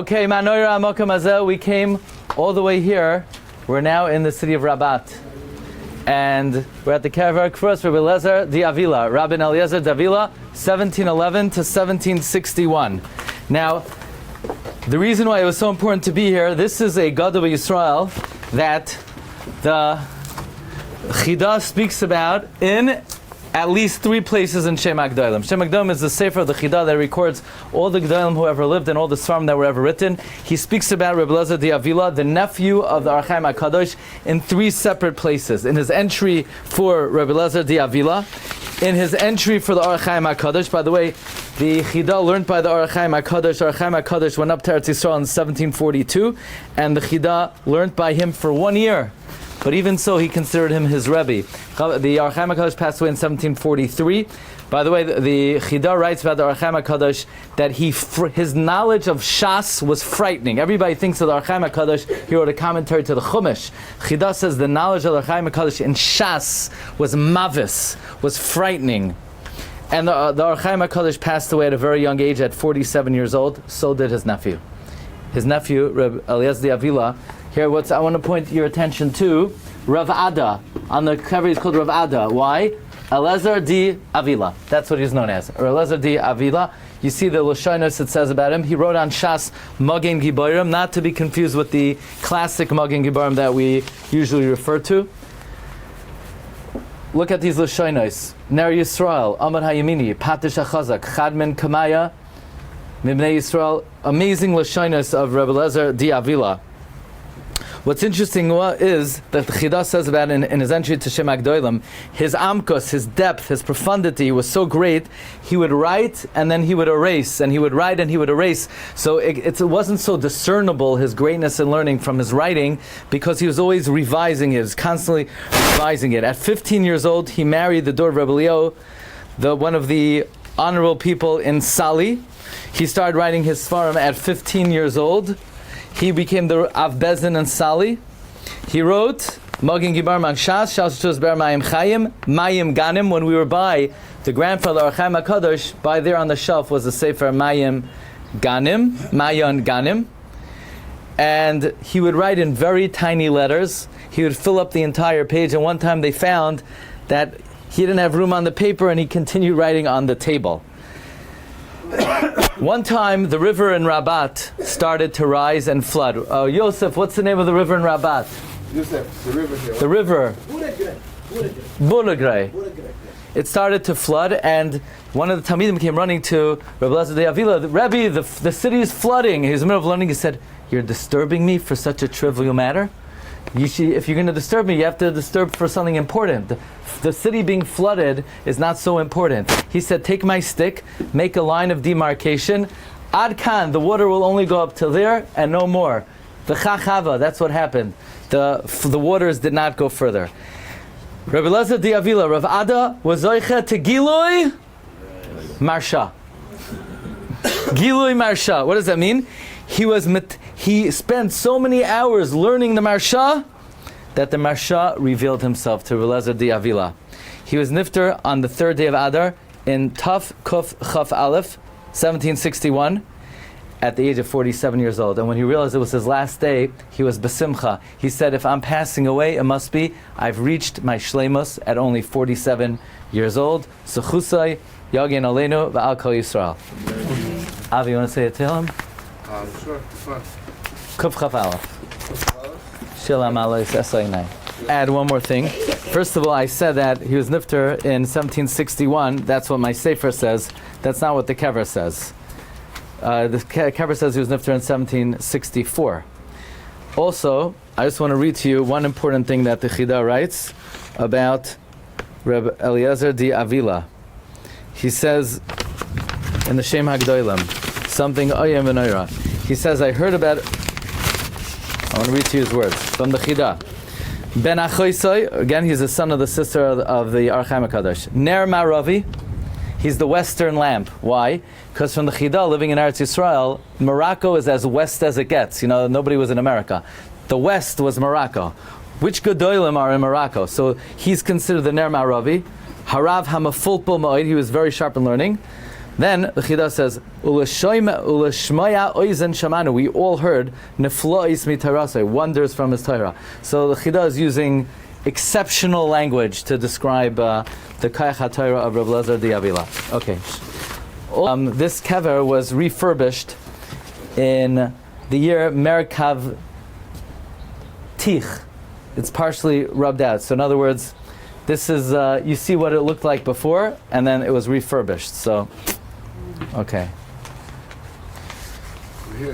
Okay, Manoira Mokam Azeh, we came all the way here. We're now in the city of Rabat. And we're at the Kever. First, Rabbi Elazar Avila, Rabbi Elazar Avila, 1711 to 1761. Now, the reason why it was so important to be here, this is a Gadol Yisrael that the Chida speaks about in at least 3 places in Shem HaGdolim. Shem HaGdolim is the sefer of the Chida that records all the Gdolim who ever lived and all the Svarim that were ever written. He speaks about Rabbi Elazar Avila, the nephew of the Archaim HaKadosh, in 3 separate places. In his entry for Rabbi Elazar Avila, in his entry for the Archaim HaKadosh. By the way, the Chida learned by the Archaim HaKadosh. Archaim HaKadosh went up to Eretz Yisrael in 1742, and the Chida learned by him for 1 year. But even so, he considered him his Rebbi. The Archaim HaKadosh passed away in 1743. By the way, the Chida writes about the Archaim HaKadosh that his knowledge of Shas was frightening. Everybody thinks of the Archaim HaKadosh. He wrote a commentary to the Chumash. Chida says the knowledge of the Archaim HaKadosh in Shas was mavis, was frightening. And the Archaim HaKadosh passed away at a very young age, at 47 years old. So did his nephew. His nephew, Rabbi Elazar Avila. Here, I want to point your attention to Rav Ada. On the cover, he's called Rav Ada. Why? Elazar di Avila. That's what he's known as. Or Elazar di Avila. You see the Lashonos it says about him. He wrote on Shas Magen Giborim, not to be confused with the classic Magen Giborim that we usually refer to. Look at these Lashonos. Ner Yisrael, Amar Hayamini, Patish HaChazak, Chadmen Kamaya, Mibnei Yisrael. Amazing Lashonos of Rabbi Elazar di Avila. What's interesting is that the Chida says about in his entry to Shem HaGdolim, his amkos, his depth, his profundity was so great, he would write and then he would erase, and he would write and he would erase. So it wasn't so discernible, his greatness in learning, from his writing, because he was always revising it, he was constantly revising it. At 15 years old, he married the daughter of Rabbi Leo, one of the honorable people in Sali. He started writing his Svarim at 15 years old. He became the Av Bezin and Sali. He wrote Magen Gibar Mang Shas, Shas Shus Ber Mayim Chayim, Mayim Ganim. When we were by the grandfather Archaim HaKadosh, by there on the shelf was the Sefer Mayim Ganim, Mayon Ganim. And he would write in very tiny letters. He would fill up the entire page, and one time they found that he didn't have room on the paper and he continued writing on the table. One time, the river in Rabat started to rise and flood. Yosef, what's the name of the river in Rabat? Yosef, the river here. The river. Bulegre. It started to flood, and one of the Talmidim came running to Rabbi Elazar Avila. Rebbi, the city is flooding. He was in the middle of learning. He said, "You're disturbing me for such a trivial matter? If you're going to disturb me, you have to disturb for something important. The city being flooded is not so important." He said, "Take my stick, make a line of demarcation. Ad kan, the water will only go up to there and no more. The chachava, that's what happened. The waters did not go further." Rabbi Elazar Avila, Rav Ada, was zoicha to Gilui Marsha. Gilui Marsha. What does that mean? He spent so many hours learning the Marsha that the Marsha revealed himself to Elazar Avila. He was nifter on the 3rd day of Adar in Taf Kuf Chaf Aleph, 1761, at the age of 47 years old. And when he realized it was his last day, he was besimcha. He said, "If I'm passing away, it must be I've reached my shleimus at only 47 years old." Zechusai Yagin Aleinu V'al Kol Yisrael. Avi, you want to say it to him? Sure. Kuf Chaf Aleph. Shilam Alois Esaynai. Add one more thing. First of all, I said that he was nifter in 1761. That's what my sefer says. That's not what the Kever says. The Kever says he was nifter in 1764. Also, I just want to read to you one important thing that the Chida writes about Rabbi Elazar Avila. He says in the Shem HaGdolim something Oyem v'Noira. He says, I want to read to you his words from the Chida. Ben Achoisoi, again, he's the son of the sister of the Archaim HaKadosh. Ner Maravi, he's the western lamp. Why? Because from the Chida, living in Eretz Yisrael, Morocco is as west as it gets. Nobody was in America. The west was Morocco. Which Gedolim are in Morocco? So he's considered the Ner Maravi. Harav Hamafulpul Ma'od, he was very sharp in learning. Then the Chida says, "Uleshmaya oizen shamanu." We all heard neflois mitarasei, wonders from his Torah. So the Chida is using exceptional language to describe the Kayach HaTorah of Rabbi Elazar the Avila. Okay. This kever was refurbished in the year Merkav Tich. It's partially rubbed out. So in other words, this is, you see what it looked like before, and then it was refurbished. So, okay.